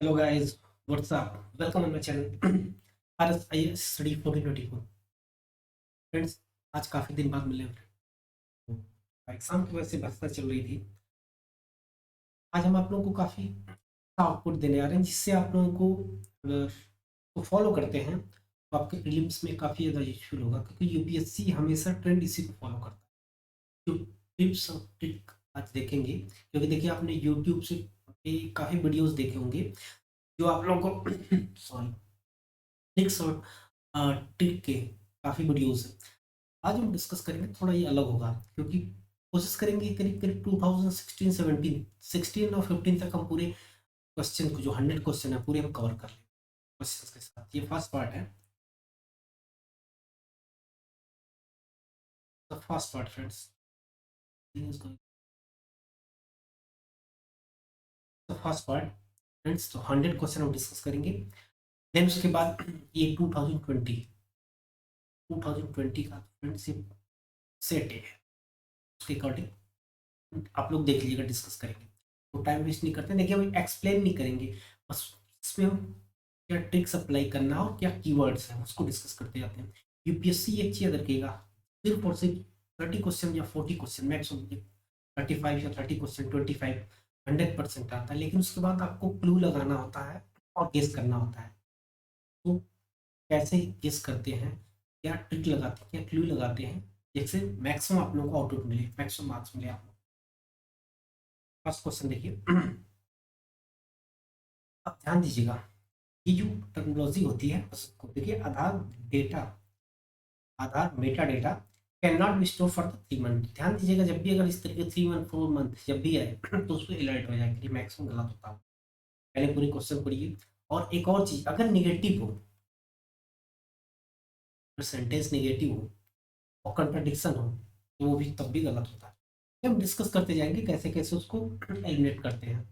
Hello guys, what's up? Welcome on my channel. RSIS Study 1424. Friends, आज काफ़ी दिन बाद मिले तो एग्जाम की वजह से व्यस्तता चल रही थी। आज हम आप लोगों को काफ़ी आउटपुट देने आ रहे हैं जिससे आप लोगों को अगर तो फॉलो करते हैं तो आपके प्रीलिम्स में काफ़ी ज़्यादा यूजफुल होगा क्योंकि यूपीएससी हमेशा ट्रेंड इसी को फॉलो करता है। जो टिप्स और ट्रिक आज देखेंगे क्योंकि देखिए आपने यूट्यूब से काफ़ी वीडियोस देखे होंगे जो आप लोगों को सॉरी ट्रिक्स और ट्रिक के काफ़ी वीडियोस हैं। आज हम डिस्कस करेंगे थोड़ा ये अलग होगा क्योंकि कोशिश करेंगे करीब करीब 2016 17 16 और 15 तक हम पूरे क्वेश्चन को जो 100 क्वेश्चन है पूरे हम कवर कर लें क्वेश्चंस के साथ। ये फर्स्ट पार्ट है। The first part friends, the first part friends, तो 100 क्वेश्चन हम डिस्कस करेंगे। देन उसके बाद ये 2020 का फ्रेंडशिप सेट है, उसके अकॉर्डिंग आप लोग देख लीजिएगा, डिस्कस करेंगे। तो टाइम वेस्ट नहीं करते, देखिए हम एक्सप्लेन नहीं करेंगे, बस इसमें हम क्या ट्रिक्स अप्लाई करना और क्या कीवर्ड्स हैं उसको डिस्कस करते जाते हैं। यूपीएससी एक चीज़ रखेगा, सिर्फ और सिर्फ 30 क्वेश्चन या 40 क्वेश्चन मैक्सिमम, 35 या 30 क्वेश्चन 25 100% आता है, लेकिन उसके बाद आपको क्लू लगाना होता है और गेस करना होता है। तो कैसे गेस करते हैं, क्या ट्रिक लगाते हैं, क्या क्लू लगाते हैं, जिससे मैक्सिमम आप लोगों को आउटपुट मिले, मैक्सिमम मार्क्स मिले आप लोग। फर्स्ट क्वेश्चन देखिए। अब ध्यान दीजिएगा, ये जो टेक्नोलॉजी होती है उसको देखिए, Aadhaar meta data can not be store for the 3 month. ध्यान दीजिएगा, जब भी अगर इस तरीके 3 मंथ 4 मंथ जब भी आए तो उसको अलर्ट हो जाए कि मैक्सिमम गलत होता है। पहले पूरी क्वेश्चन पढ़िए। और एक और चीज, अगर निगेटिव हो, सेंटेंस निगेटिव हो और कंट्राडिक्शन हो तो वो भी तब भी गलत होता है। ये हम डिस्कस करते जाएंगे कैसे कैसे उसको एलिमिनेट करते हैं।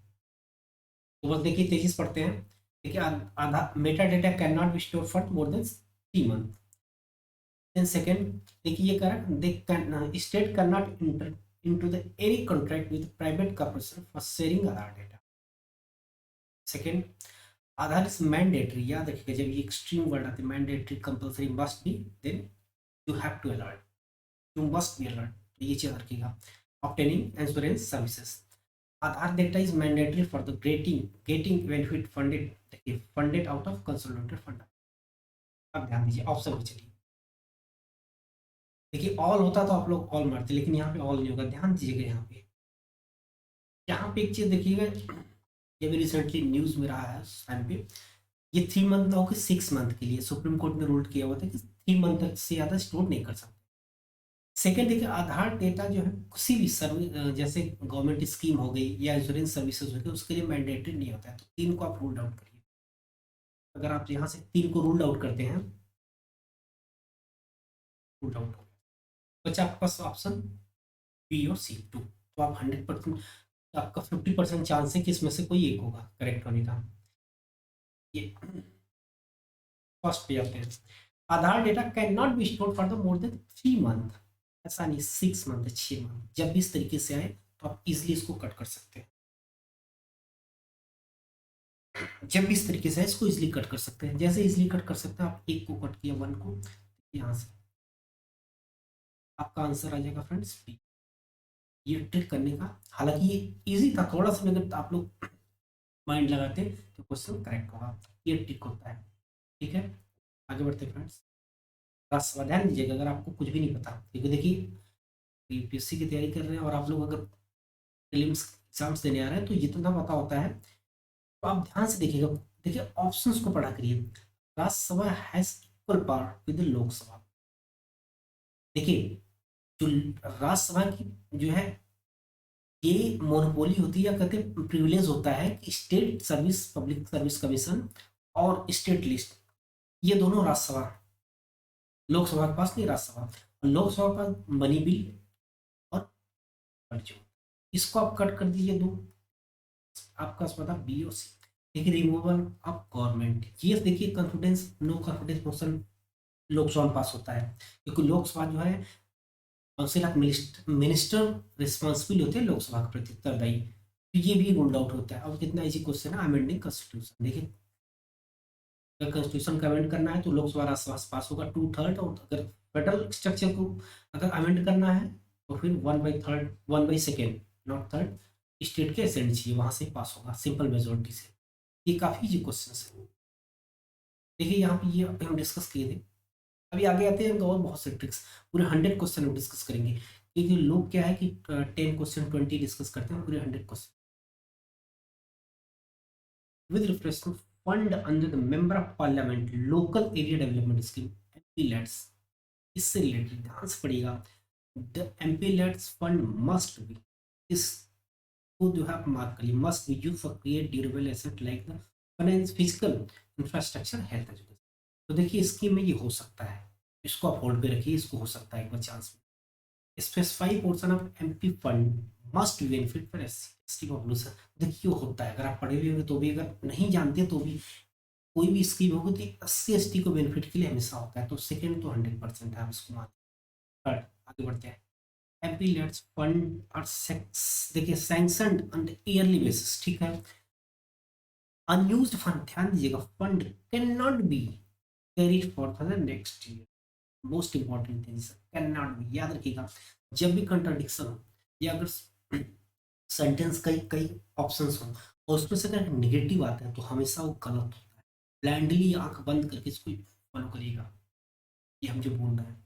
तो बस देखिए, तेजी से पढ़ते हैं। देखिए, Aadhaar Meta data can not be store for more than 3 month. Then second, देखिए ये correct, they can state can not enter into the any contract with private corporation for sharing Aadhaar data. Second, Aadhaar is mandatory, याद रखिएगा जब ये extreme word आते हैं, mandatory, compulsory, must be, then you have to alert, you must be alert, तो ये चीज रखिएगा। Obtaining insurance services, Aadhaar data is mandatory for the getting benefit funded, देखिए funded out of consolidated fund. अब ध्यान दीजिए, ऑप्शन पे चलिए। देखिए ऑल होता तो आप लोग ऑल मारते, लेकिन यहाँ पे ऑल नहीं होगा। ध्यान दीजिएगा, यहाँ पे एक चीज देखिएगा, ये भी रिसेंटली न्यूज में रहा है उस टाइम पे, ये 3 मंथ हो कि 6 मंथ के लिए सुप्रीम कोर्ट ने रूल किया हुआ था कि 3 मंथ से ज्यादा स्टोर नहीं कर सकते। सेकेंड, देखिए आधार डेटा जो है किसी भी सर्विस, जैसे गवर्नमेंट स्कीम हो गई या इंश्योरेंस सर्विसेज हो गई, उसके लिए मैंडेटरी नहीं होता है। तो 3 को आप रूल आउट करिए। अगर आप यहाँ से 3 को रूल आउट करते हैं, रूल आउट हो गया, बचा आपके पास ऑप्शन बी और सी 2। तो आप 100%, आपका 50% चांस है कि इसमें से कोई एक होगा करेक्ट होने का। ये फर्स्ट पे आते हैं। Aadhaar data can not be store for the more than 3 month. ऐसा नहीं, 6 मंथ, 6 मंथ, जब भी इस तरीके से आए तो आप इजिली इसको कट कर सकते हैं। जब भी इस तरीके से है इसको इजिली कट कर सकते हैं। जैसे इजिली कट कर सकते हैं, आप एक को कट किया, 1 को, यहाँ से आपका आंसर आ जाएगा फ्रेंड्स बी। ये ट्रिक करने का, हालांकि ये इजी था थोड़ा सा, अगर आप लोग माइंड लगाते तो क्वेश्चन करेक्ट होगा। ये ट्रिक होता है। ठीक है, आगे बढ़ते हैं फ्रेंड्स। बस ध्यान दीजिएगा, अगर आपको कुछ भी नहीं पता, क्योंकि देखिए यूपीएससी की तैयारी कर रहे हैं और आप लोग अगर प्रीलिम्स एग्जाम्स देने आ रहे हैं तो जितना पता होता है, तो आप ध्यान से देखिएगा। देखिए ऑप्शंस को पढ़ा करिए। Rajya Sabha has equal power with Lok Sabha. देखिए जो राज्यसभा की जो है, ये मोनोपोली होती है या कहते हैं प्रिविलेज होता है कि state service public service commission और स्टेट लिस्ट, ये दोनों राज्यसभा, लोकसभा के पास नहीं। राज्यसभा, लोकसभा के पास मनी बिल और बजट। इसको आप कट कर दीजिए दो, आपका पता बी और सी। देखिए रिमूवल ऑफ गवर्नमेंट, ये देखिए confidence, no confidence motion Lok Sabha में पास होता है, क्योंकि लोकसभा जो है काउंसिल ऑफ मिनिस्टर रिस्पॉन्सिबल होते हैं लोकसभा के प्रति उत्तरदायी। तो ये भी रूल्ड आउट होता है। अब कितना इजी क्वेश्चन है, अमेंडिंग कॉन्स्टिट्यूशन। देखिए अगर कॉन्स्टिट्यूशन का अमेंड करना है तो लोकसभा राज्यसभा से पास होगा 2/3, और अगर फेडरल स्ट्रक्चर को अगर अमेंड करना है तो फिर 1/3, 1/2 नॉट थर्ड स्टेट के असेंट चाहिए, वहां से पास होगा सिंपल मेजोरिटी से। ये काफी इजी क्वेश्चन है। देखिए यहाँ पे ये हम डिस्कस किए थे। अभी आगे आते हैं तो और बहुत से ट्रिक्स, पूरे 100 क्वेश्चन हम डिस्कस करेंगे, क्योंकि लोग क्या है कि 10 क्वेश्चन 20 डिस्कस करते हैं, पूरे 100 question. with reference to fund under the member of parliament local area development scheme MPLADS, इससे रिलेटेड ध्यान से पढ़िएगा। The MPLADS fund must be, इस को जो है आप मार्क करिए, must be use for create durable asset like the finance physical infrastructure health education. तो देखिए स्कीम में ये हो सकता है, इसको आप होल्ड पे रखिए, इसको हो सकता है एक बार चांस में। Specify portion of MP fund must benefit for SC population. देखिए होता है, अगर आप पढ़े हुए होंगे तो भी, अगर नहीं जानते तो भी, कोई भी स्कीम होगी तो SC ST को बेनिफिट के लिए हमेशा होता है। तो सेकंड तो 100% है, आप इसको मानते हैं। थर्ड आगे बढ़ते हैं। MPLADS फंड और सेक्स, देखिए सैंक्शनड ऑन ईयरली बेसिस, ठीक है। अनयूज्ड फंड, ध्यान दीजिएगा, fund can not be carried for the next year. Most important thing can not B, याद रखिएगा। जब भी कंट्राडिक्शन हो या अगर सेंटेंस कई कई ऑप्शंस हो और उसमें से अगर निगेटिव आता है तो हमेशा वो गलत होता है। ब्लाइंडली आंख बंद करके इसको फॉलो करिएगा, ये हम जो बोल रहे हैं।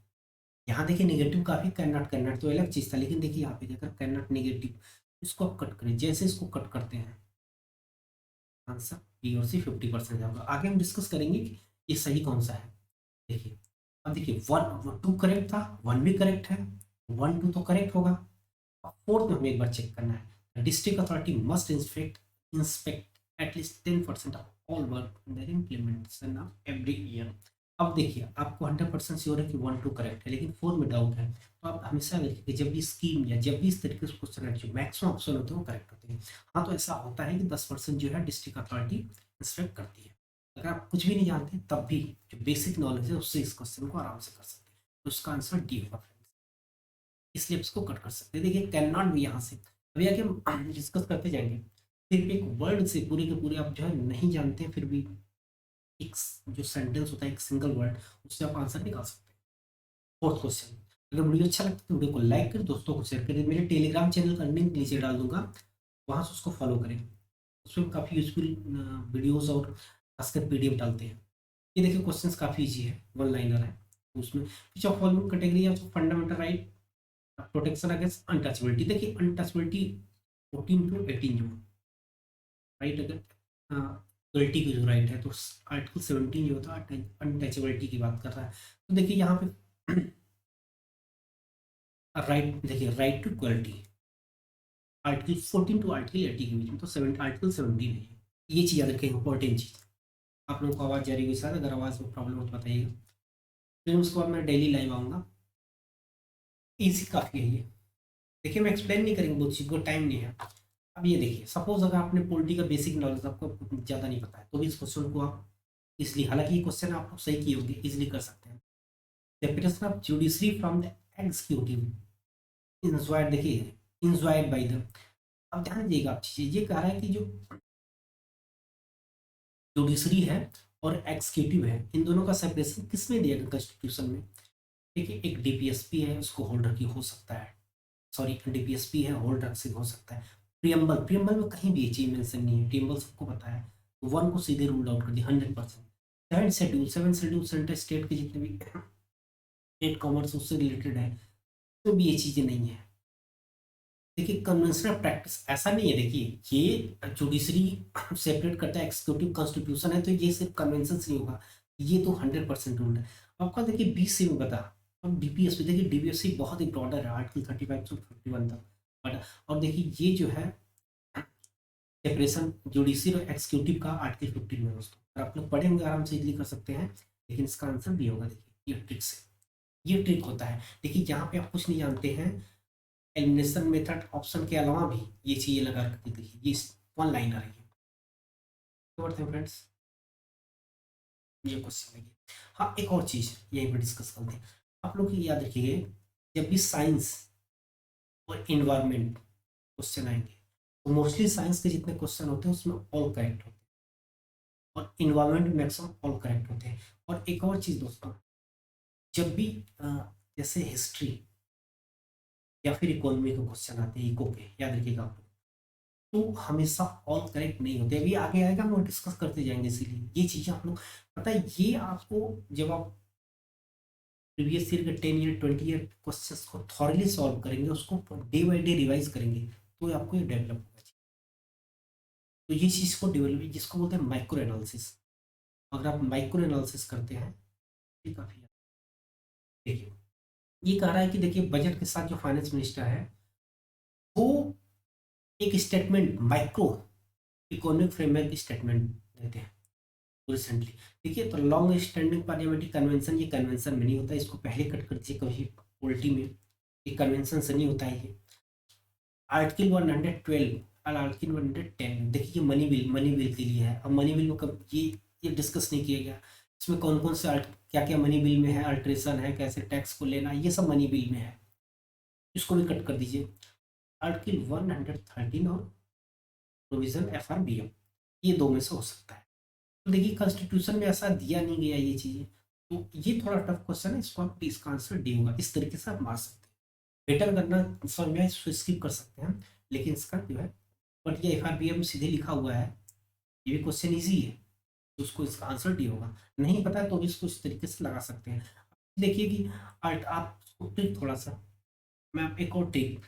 यहाँ देखिए नेगेटिव काफी, कैन नॉट तो अलग चीज था, लेकिन देखिए यहाँ पे अगर कैन नॉट नेगेटिव, इसको आप कट करें, जैसे इसको कट करते हैं आंसर बी और सी 50% होगा। आगे हम डिस्कस करेंगे कि ये सही कौन सा है। देखिए अब देखिए 1 2 करेक्ट था, 1 भी करेक्ट है, 1 2 तो करेक्ट होगा। अब फोर्थ में हमें एक बार चेक करना है। District authority must inspect at least 10% of all work in the implementation of every year. अब देखिए आपको 100% श्योर है कि 1 2 करेक्ट है, लेकिन 4 में डाउट है, तो आप हमेशा देखिए कि जब भी स्कीम या जब भी इस तरीके से क्वेश्चन है, जो मैक्सिमम ऑप्शन होते हैं वो करेक्ट होते हैं। हाँ तो ऐसा होता है कि 10% जो है डिस्ट्रिक्ट अथॉरिटी इंस्पेक्ट करती है। अगर आप कुछ भी नहीं जानते तब भी जो बेसिक नॉलेज है उससे इस क्वेश्चन को आराम से कर सकते हैं। तो उसका आंसर डी होगा फ्रेंड्स, इसलिए इसको कट कर सकते हैं। देखिए कैन नॉट भी यहाँ से अभी आगे हम डिस्कस करते जाएंगे। फिर एक वर्ड से पूरे के पूरे आप जो है नहीं जानते, फिर भी एक जो सेंटेंस होता है एक सिंगल वर्ड, उससे आप आंसर निकाल सकते हैं। फोर्थ क्वेश्चन, अगर वीडियो अच्छा लगता है तो वीडियो को लाइक करें, दोस्तों को शेयर करें, मेरे टेलीग्राम चैनल का लिंक नीचे डाल दूंगा, वहाँ से उसको फॉलो करें। उसमें काफ़ी यूजफुल वीडियोज़ और खासकर PDF डालते हैं। ये देखिए क्वेश्चंस काफ़ी इजी है, वन लाइनर है। उसमें which of following category of fundamental right protection against untouchability. देखिए अनटचबिलिटी 14 to 18 जो राइट, अगर इक्वलिटी की जो राइट है तो आर्टिकल 17 जो होता है अनटचबिलिटी की बात कर रहा है। तो देखिए यहाँ पे राइट, देखिए right to equality article 14 to article 80 के बीच में, तो आर्टिकल 17 है ये चीज़ याद रखें, इंपॉर्टेंट चीज़। आप लोगों को आवाज़ जा रही है शायद, अगर आवाज़ में प्रॉब्लम हो तो बताइएगा। फिर उसके बाद मैं डेली लाइव आऊँगा। ईजी काफ़ी है ये। देखिए मैं एक्सप्लेन नहीं करेंगे बहुत चीज़ को, टाइम नहीं है। अब ये देखिए सपोज अगर आपने पॉलिटी का बेसिक नॉलेज आपको ज़्यादा नहीं पता है तो भी इस क्वेश्चन को आप इसलिए, हालांकि ये क्वेश्चन आप लोग सही किए होंगे, इजिली कर सकते हैं। Separation of judiciary from the executive enjoyed, देखिए इंजॉयड बाय द, अब ध्यान दीजिएगा आप चीज़ें, ये कह रहा है कि जो जुडिशरी है और एग्जीक्यूटिव है, इन दोनों का सेपरेशन किसमें दिया गया कॉन्स्टिट्यूशन में। देखिए एक DPSP है, उसको होल्डर की हो सकता है, सॉरी DPSP है होल्डर से हो सकता है। प्रियम्बल, प्रियम्बल में कहीं भी ये चीज मेंशन नहीं है, प्रियम्बल सबको पता है। 1 को सीधे रूल आउट कर दिया 100%। सेवन शेड्यूल सेंट्रल स्टेट के जितने भी स्टेट कॉमर्स उससे रिलेटेड है, तो भी ये चीजें नहीं है। देखिए कन्वेंशनल प्रैक्टिस ऐसा नहीं है, देखिए ये जुडिशरी सेपरेट करता है, एग्जीक्यूटिव कॉन्स्टिट्यूशन है, तो ये सिर्फ कन्वेंशन से नहीं होगा, ये तो 100% रूल है। आपका देखिए 20 से में बता। अब DPSP, देखिए DPSP बहुत ही ब्रॉडर है, आर्टिकल 35 से 51 तक, बट और देखिए ये जो है सेपरेशन जुडिशरी और एग्जीक्यूटिव का आर्टिकल 15 में दोस्तों, अगर आप लोग पढ़े होंगे आराम से इजली कर सकते हैं। लेकिन इसका आंसर भी होगा, देखिए ये ट्रिक से, ये ट्रिक होता है। देखिए यहाँ पे आप कुछ नहीं जानते हैं, एलिमिनेशन मेथड ऑप्शन के अलावा भी ये चीजें लगा करके देखिए, ये वन लाइनर है ये। तो बढ़ते हैं फ्रेंड्स, ये क्वेश्चन है। हाँ एक और चीज यहीं पर डिस्कस करते हैं। आप लोग ये याद रखिए, जब भी साइंस और इन्वायरमेंट क्वेश्चन आएंगे तो मोस्टली साइंस के जितने क्वेश्चन होते हैं उसमें ऑल करेक्ट होते हैं, और इन्वायरमेंट में मैक्सिमम ऑल करेक्ट होते हैं। और एक और चीज़ दोस्तों, जब भी जैसे हिस्ट्री या फिर इकोनॉमी के क्वेश्चन आते हैं, इको के, याद रखिएगा आप लोग, तो हमेशा ऑल करेक्ट नहीं होते। अभी आगे आएगा, हम डिस्कस करते जाएंगे, इसीलिए ये चीज़ें आप लोग, पता है ये आपको, जब आप प्रीवियस ईयर के 10 ईयर 20 ईयर क्वेश्चंस को थॉरली सॉल्व करेंगे, उसको डे बाय डे रिवाइज करेंगे, तो आपको ये डेवलप होगा। तो ये चीज़ को डेवलप, जिसको बोलते हैं माइक्रो एनालिसिस। अगर आप माइक्रो एनालिसिस करते हैं, ये काफ़ी, देखिए ये कह रहा है कि देखिए बजट के साथ जो फाइनेंस मिनिस्टर है वो एक statement, micro economic framework statement देते हैं रिसेंटली। देखिए, तो लॉन्ग स्टैंडिंग पार्लियामेंट्री कन्वेंशन, ये कन्वेंशन में नहीं होता, इसको पहले कट कर दीजिए कभी पोलिटी में, ये कन्वेंशन से नहीं होता है ये। आर्टिकल 112 और आर्टिकल 110, देखिए मनी बिल के लिए है। अब मनी बिल में कब ये डिस्कस नहीं किया गया, इसमें कौन कौन से क्या क्या मनी बिल में है, अल्ट्रेशन है, कैसे टैक्स को लेना, ये सब मनी बिल में है, इसको भी कट कर दीजिए। आर्टिकल 113 और प्रोविजन FRBM, ये दो में से हो सकता है। तो देखिए कॉन्स्टिट्यूशन में ऐसा दिया नहीं गया ये चीज़ें, तो ये थोड़ा टफ क्वेश्चन है, इसको आप, इसका आंसर डी होगा। इस तरीके से आप मार सकते हैं, बेटर करना समझ में आए इसको स्किप कर सकते हैं, लेकिन इसका जो है, बट ये FRBM सीधे लिखा हुआ है, ये भी क्वेश्चन ईजी है, तो उसको इसका आंसर डी होगा। नहीं पता है तो भी इसको इस तरीके से लगा सकते हैं। देखिए कि आप ट्रिक थोड़ा सा, मैं आप एक और ट्रिक,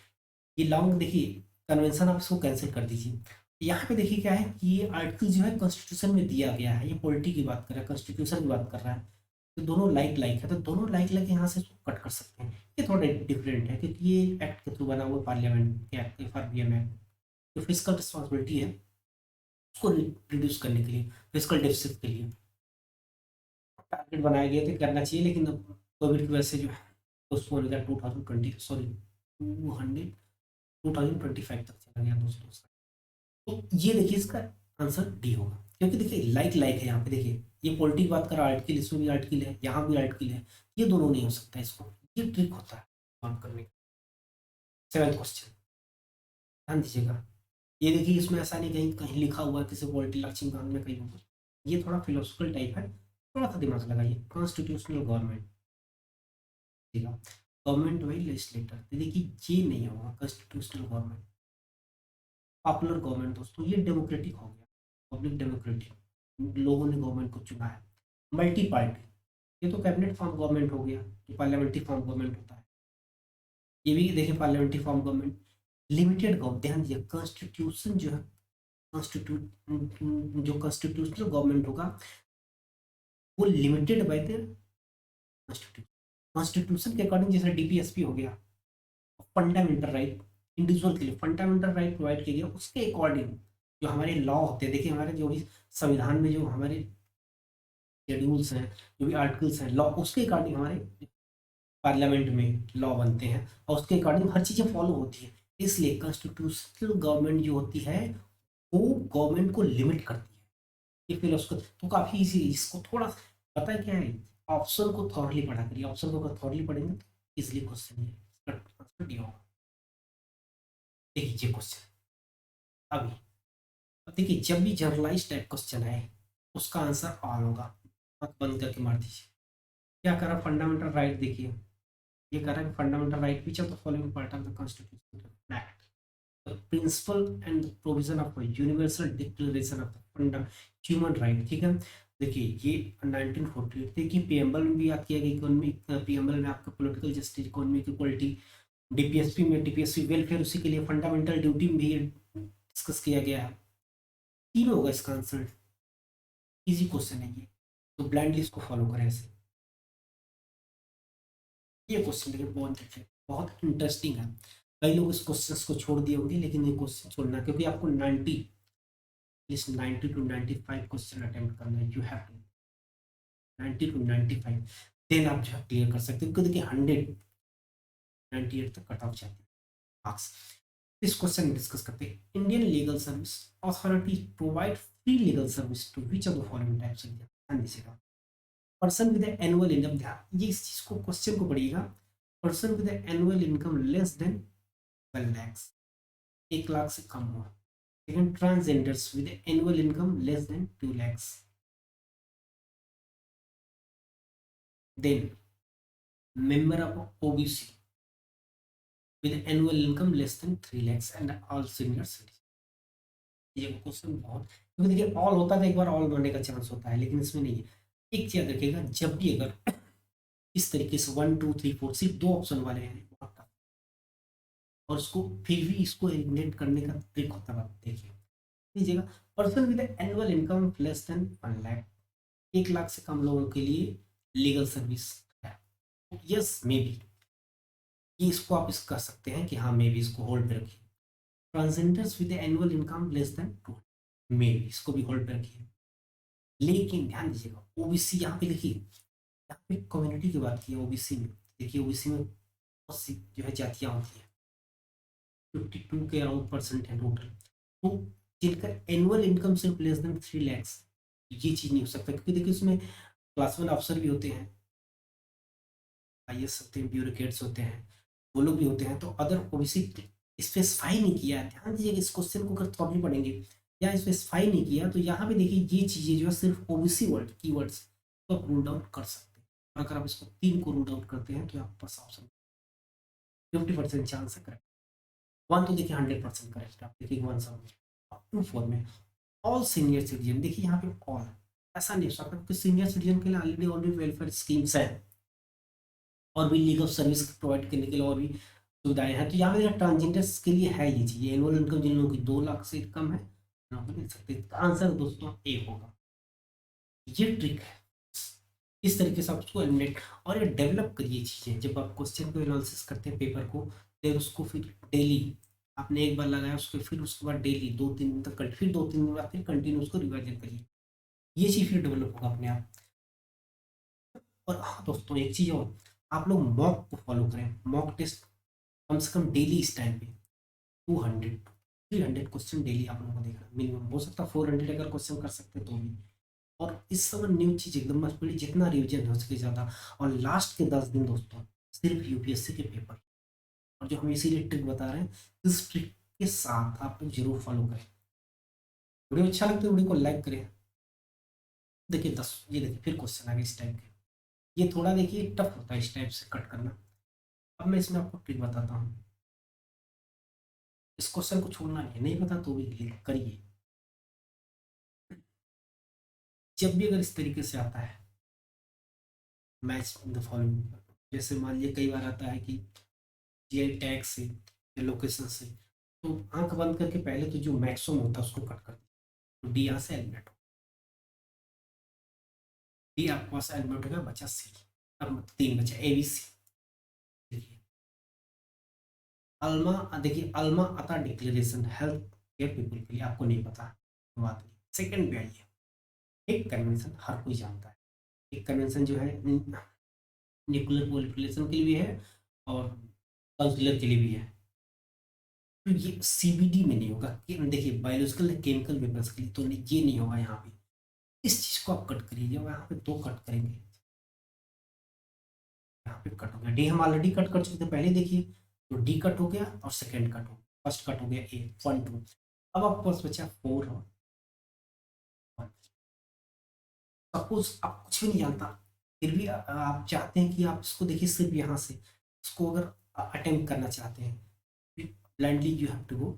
ये लॉन्ग देखिए कन्वेंशन, आप इसको कैंसिल कर दीजिए। यहाँ पे देखिए क्या है कि ये आर्टिकल जो है कॉन्स्टिट्यूशन में दिया गया है, ये पॉलिटी की बात कर रहा है, कॉन्स्टिट्यूशन की बात कर रहा है, तो दोनों लाइक लाइक है, तो दोनों लाइक लाइक यहाँ से इसको कट कर सकते हैं। ये थोड़ा डिफरेंट है क्योंकि ये एक्ट के थ्रू बना हुआ पार्लियामेंट के एक्ट, FRBM एक्ट, जो फिजिकल रिस्पॉन्सिबिलिटी है उसको रिड्यूस करने के लिए, फिजिकल डेफिसिट के लिए टारगेट बनाए गए थे, करना चाहिए, लेकिन कोविड की वजह से जो है पोस्टपोन हो गया, 2020 सॉरी 2025 तक चला गया दोस्तों। तो ये देखिए इसका आंसर डी होगा, क्योंकि देखिए लाइक लाइक है यहाँ पे, देखिए ये पॉलिटी की बात कर रहा है, आर्टिकल, इसमें भी आर्टिकल है, यहाँ भी आर्टिकल है, ये दोनों नहीं हो सकता, इसको ये ट्रिक होता है सॉल्व करने का। 7th क्वेश्चन ध्यान दीजिएगा, ये देखिए इसमें ऐसा नहीं कहीं कहीं लिखा हुआ है किसी पॉलिटी लक्ष्मीकांत में कहीं होगा, ये थोड़ा फिलोसफिकल टाइप है, थोड़ा सा दिमाग लगाइए। कॉन्स्टिट्यूशनल गवर्नमेंट, ठीक है, गवर्नमेंट वही लेजिस्लेटर, देखिए ये नहीं होगा कॉन्स्टिट्यूशनल गवर्नमेंट। पॉपुलर गवर्नमेंट दोस्तों, ये डेमोक्रेटिक हो गया, पब्लिक डेमोक्रेटिक, लोगों ने गवर्नमेंट को चुना है। मल्टी पार्टी, ये तो कैबिनेट फॉर्म गवर्नमेंट हो गया, ये पार्लियामेंट्री फॉर्म गवर्नमेंट होता है, ये भी देखिए parliamentary form government. Limited government, ध्यान दीजिए कॉन्स्टिट्यूशन जो है, कॉन्स्टिट्यूट जो कॉन्स्टिट्यूशनल गवर्नमेंट होगा वो limited by the constitution, constitution के अकॉर्डिंग, जैसे DPSP हो गया, फंडामेंटल राइट, इंडिविजुअल के लिए फंडामेंटल राइट प्रोवाइड किया गया, उसके अकॉर्डिंग जो हमारे लॉ होते हैं, देखिए हमारे जो भी संविधान में जो हमारे शेड्यूल्स हैं, जो भी आर्टिकल्स हैं, लॉ, उसके अकॉर्डिंग हमारे पार्लियामेंट में लॉ बनते हैं, और उसके अकॉर्डिंग हर चीज़ें फॉलो होती है। इसलिए कॉन्स्टिट्यूशनल गवर्नमेंट जो होती है वो गवर्नमेंट को लिमिट करती है, ये फिर उसको तो काफ़ी ईजी, इसको थोड़ा पता है क्या है, ऑप्शन को थॉरली पढ़ा करिए, ऑप्शन को अगर थॉरली पढ़ेंगे तो इजिली क्वेश्चन है, इसका आंसर डी होगा। देखिए क्वेश्चन अभी, अब देखिए जब भी जनरलाइज टाइप क्वेश्चन है उसका आंसर ऑल होगा, आंख बंद करके मार दीजिए। क्या करा फंडामेंटल राइट, देखिए ये कह रहा है fundamental right which of the following part of the constitution act the principle and the provision of universal declaration of the human right, ठीक है। देखिए ये 1948, देखिए पीएमएल में भी याद किया गया, इकोनॉमिक पीएमएल में आपका political justice, economic equality, DPSP में DPSP वेलफेयर, उसी के लिए फंडामेंटल ड्यूटी में भी डिस्कस किया गया है। तीन होगा इसका आंसर, इजी क्वेश्चन है ये, तो ब्लाइंडली इसको फॉलो करें ऐसे। ये क्वेश्चन देखिए बहुत इंटरेस्टिंग है, कई लोग इस क्वेश्चन को छोड़ दिए होंगे, लेकिन ये क्वेश्चन छोड़ना, क्योंकि आपको 90 to 95 क्वेश्चन अटेम्प्ट करना है, you have to 90 to 95, then आप जो है क्लियर कर सकते हो, क्योंकि देखिए 198 तक कट ऑफ जाते हैं मार्क्स। इस क्वेश्चन में डिस्कस करते हैं, Indian legal service authority provide free legal service to which of the following types of, ध्यान दीजिएगा। पर्सन विद एनुअल इनकम, ध्यान ये इस चीज को क्वेश्चन को पढ़िएगा, person with annual income less than 12 lakhs, 1 lakh से कम हुआ, second, transgenders with annual income less than 2 lakhs. Then member of OBC with annual income less than 3 lakhs and all senior citizens. ये क्वेश्चन बहुत, क्योंकि देखिए all होता है तो एक बार ऑल बनने का चांस होता है, लेकिन इसमें नहीं है। एक चीज रखिएगा, जब भी अगर इस तरीके से 1 2 3 4 सिर्फ 2 ऑप्शन वाले हैं बहुत tough। और उसको फिर भी इसको एलिमिनेट करने का ट्रिक होता है, देखिए लीजिएगा। Person with annual income less than 1 lakh, 1 lakh से कम लोगों के लिए लीगल सर्विस है। यस मे बी, ये इसको आप इस कर सकते हैं कि हाँ मे बी इसको होल्ड पे रखिए। Transgenders with annual income less than 2, may be इसको भी होल्ड पे रखिए। लेकिन ध्यान दीजिएगा, ओबीसी यहाँ पे देखिए, यहाँ पे कम्युनिटी की बात की है ओबीसी में। देखिए ओबीसी में बहुत सी जो है जातियाँ होती हैं, 52 के अराउंड परसेंट है टोटल। तो जिनका एनुअल इनकम सिर्फ लेस देन 3 lakhs, ये चीज़ नहीं हो सकता, क्योंकि देखिए उसमें क्लास 1 अफसर भी होते हैं, आईएएस होते हैं, ब्यूरोक्रेट्स होते हैं, वो लोग भी होते हैं। तो अगर ओबीसी स्पेसिफाई नहीं किया है, ध्यान दीजिएगा इस क्वेश्चन को अगर थॉरली पढ़ेंगे, या स्पेसिफाई नहीं किया, तो यहाँ पे देखिए ये चीज़ें जो है सिर्फ ओबीसी वर्ड कीवर्ड्स तो आप रूल आउट कर सकते हैं। और अगर आप इसको 3 को रूल आउट करते हैं तो आपके पास ऑप्शन 50% चांस है करेक्ट। 1 तो देखिए 100% करेक्ट, आप देखिए 1 सब 2 4 में ऑल सीनियर सिटीजन, देखिए यहाँ पे ऑल ऐसा नहीं हो सकता, क्योंकि सीनियर सिटीजन के लिए ऑलरेडी वेलफेयर स्कीम्स है और भी लीगल सर्विस प्रोवाइड करने के लिए और भी सुविधाएं हैं। तो यहाँ पे ट्रांसजेंडर्स के लिए है ये चीज़, एनुअल इनकम जिन लोगों की 2 लाख से कम है नौकरी मिल सकती है। आंसर दोस्तों ए होगा। ये ट्रिक है, इस तरीके से आप उसको एलिमिनेट और ये डेवलप करिए चीज़ें। जब आप क्वेश्चन को एनालिसिस करते हैं पेपर को, फिर उसको फिर डेली आपने एक बार लगाया उसको, फिर उसके बाद डेली 2-3 दिन तक, फिर 2-3 दिन बाद फिर कंटिन्यू उसको रिवाइजन करिए, ये चीज़ फिर डेवलप होगा अपने आप। और हाँ दोस्तों एक चीज़ और, आप लोग मॉक को फॉलो करें, मॉक टेस्ट कम से कम डेली इस टाइम पे 200 300 क्वेश्चन डेली आप लोगों को देखना मिनिमम, हो सकता है 400 अगर क्वेश्चन कर सकते तो भी। और इस समय न्यू चीज़ एकदम मस्त पड़ी, जितना रिविजन हो सके ज़्यादा। और लास्ट के 10 दिन दोस्तों सिर्फ यूपीएससी के पेपर, और जो हम इसीलिए ट्रिक बता रहे हैं, इस ट्रिक के साथ आप लोग जरूर फॉलो करें। वीडियो अच्छा लगता है वीडियो को लाइक करें। देखिए 10, ये देखिए फिर क्वेश्चन आ गए इस टाइप के, ये थोड़ा देखिए टफ होता है इस टाइप से कट करना। अब मैं इसमें आपको ट्रिक बताता हूँ, इस क्वेश्चन को छोड़ना नहीं है, नहीं पता तो भी करिए। जब भी अगर इस तरीके से आता है मैच द फॉलोइंग, जैसे मान लीजिए कई बार आता है कि जीआई टैग से या लोकेशन से, तो आंख बंद करके पहले तो जो मैक्सिमम होता है उसको कट कर दीजिए, तो डी यहाँ से एलिमिनेट हो, डी आपके पास एलिमिनेट हो गया, बचा सी। अब 3 बचा ए बी सी। देखिए अल्मा, देखिए अल्मा अता डिक्लेरेशन हेल्थ केयर पीपल के लिए, आपको नहीं पता तो बात नहीं। सेकंड पे आइए, एक कन्वेंशन हर कोई जानता है, एक कन्वेंशन जो है न्यूक्लियर पॉलिफिलेशन के लिए भी है और काउंसलर के लिए भी है। तो ये सीबीडी में नहीं होगा, देखिए बायोलॉजिकल केमिकल वेपन्स के लिए तो ये नहीं होगा यहाँ पे। इस चीज को आप कट करिए, जब यहाँ पे 2 कट करेंगे, यहाँ पे कट हो गया, डी हम ऑलरेडी कट कर चुके थे पहले, देखिए तो डी कट हो गया और सेकंड कट हो गया, फर्स्ट कट हो गया ए 1 2। अब आपके पास बचा 4 और 1। सपोज आप कुछ भी नहीं जानता, फिर भी आप चाहते हैं कि आप इसको देखिए सिर्फ यहाँ से इसको अगर अटेम्प्ट करना चाहते हैं, blindly you have to go.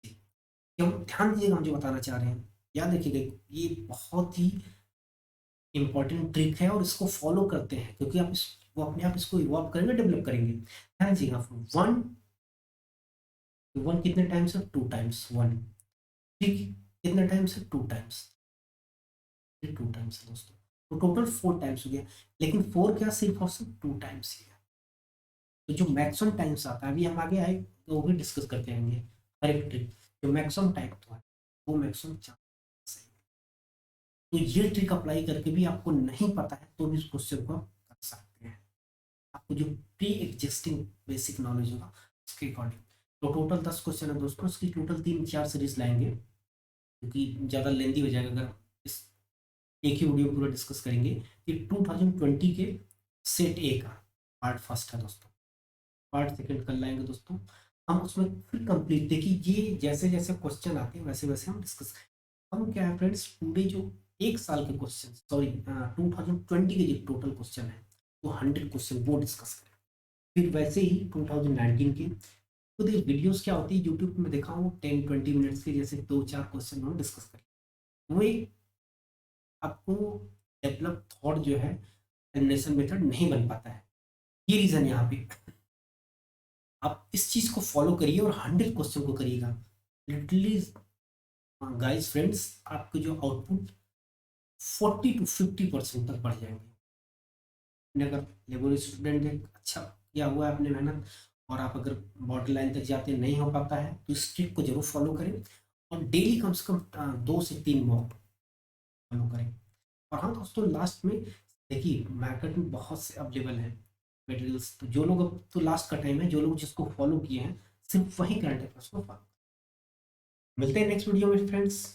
क्यों, ध्यान दीजिएगा हम जो बताना चाह रहे हैं, याद रखिएगा ये बहुत ही इंपॉर्टेंट ट्रिक है और इसको फॉलो करते हैं, क्योंकि आप वो अपने आप इसको इवॉल्व करेंगे, डेवलप करेंगे। ध्यान दीजिएगा, 1 1 कितने टाइम्स है, 2 टाइम्स 1, ठीक कितने टाइम्स है, 2 टाइम्स, 2 टाइम्स है दोस्तों, तो टोटल 4 टाइम्स हो गया। लेकिन 4 क्या, सिर्फ और सिर्फ 2 टाइम्स ही है। तो जो मैक्सिमम टाइम्स आता है, अभी हम आगे आए तो वो भी डिस्कस करते रहेंगे हर एक ट्रिक, जो मैक्सिमम टाइम तो है वो मैक्सिमम चांस है। तो ये ट्रिक अप्लाई करके भी आपको नहीं पता है तो भी इस क्वेश्चन को आप कर सकते हैं, आपको जो प्री एग्जिस्टिंग बेसिक नॉलेज होगा उसके अकॉर्डिंग। तो टोटल 10 क्वेश्चन है दोस्तों, इसकी टोटल 3-4 सीरीज लाएंगे, क्योंकि ज़्यादा लेंदी हो जाएगा अगर इस एक ही वीडियो पूरा डिस्कस करेंगे। कि 2020 के सेट ए का पार्ट फर्स्ट है दोस्तों, पार्ट सेकंड कर लाएंगे दोस्तों। हम उसमें फिर कंप्लीट देखिए, ये जैसे जैसे क्वेश्चन आते हैं वैसे वैसे हम डिस्कस करें। हम क्या है फ्रेंड्स, पूरे जो एक साल के क्वेश्चन, सॉरी 2020 के जो टोटल क्वेश्चन है वो 100 क्वेश्चन वो डिस्कस करें। फिर वैसे ही 2019 के, तो देखिए वीडियोस क्या होती है यूट्यूब में देखा हूँ 10-20 मिनट्स के, जैसे 2-4 क्वेश्चन हम डिस्कस करें। वो एक आपको डेवलप थॉट जो है एलिमिनेशन मेथड नहीं बन पाता है। ये रीज़न यहाँ पे, आप इस चीज़ को फॉलो करिए और 100 क्वेश्चन को करिएगा। लिटरली गाइस फ्रेंड्स, आपके जो आउटपुट 40 to 50% तक बढ़ जाएंगे। आपने अगर लेबर स्टूडेंट एक अच्छा किया हुआ है आपने मेहनत, और आप अगर बॉर्डर लाइन तक जाते नहीं हो पाता है तो इस ट्रिक को जरूर फॉलो करें, और डेली कम से कम 2 से 3 मॉक फॉलो करें। और हाँ दोस्तों, लास्ट में देखिए मार्केट में बहुत से अवेलेबल हैं मटेरियल्स, तो जो लोग, अब तो लास्ट का टाइम है, जो लोग जिसको फॉलो किए हैं सिर्फ वही करंट अफेयर्स को फॉलो। मिलते हैं नेक्स्ट वीडियो में फ्रेंड्स।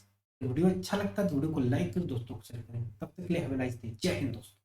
वीडियो अच्छा लगता है तो वीडियो को लाइक कर दोस्तों को शेयर करें। तब तक के लिए हैव अ नाइस डे। जय हिंद दोस्तों।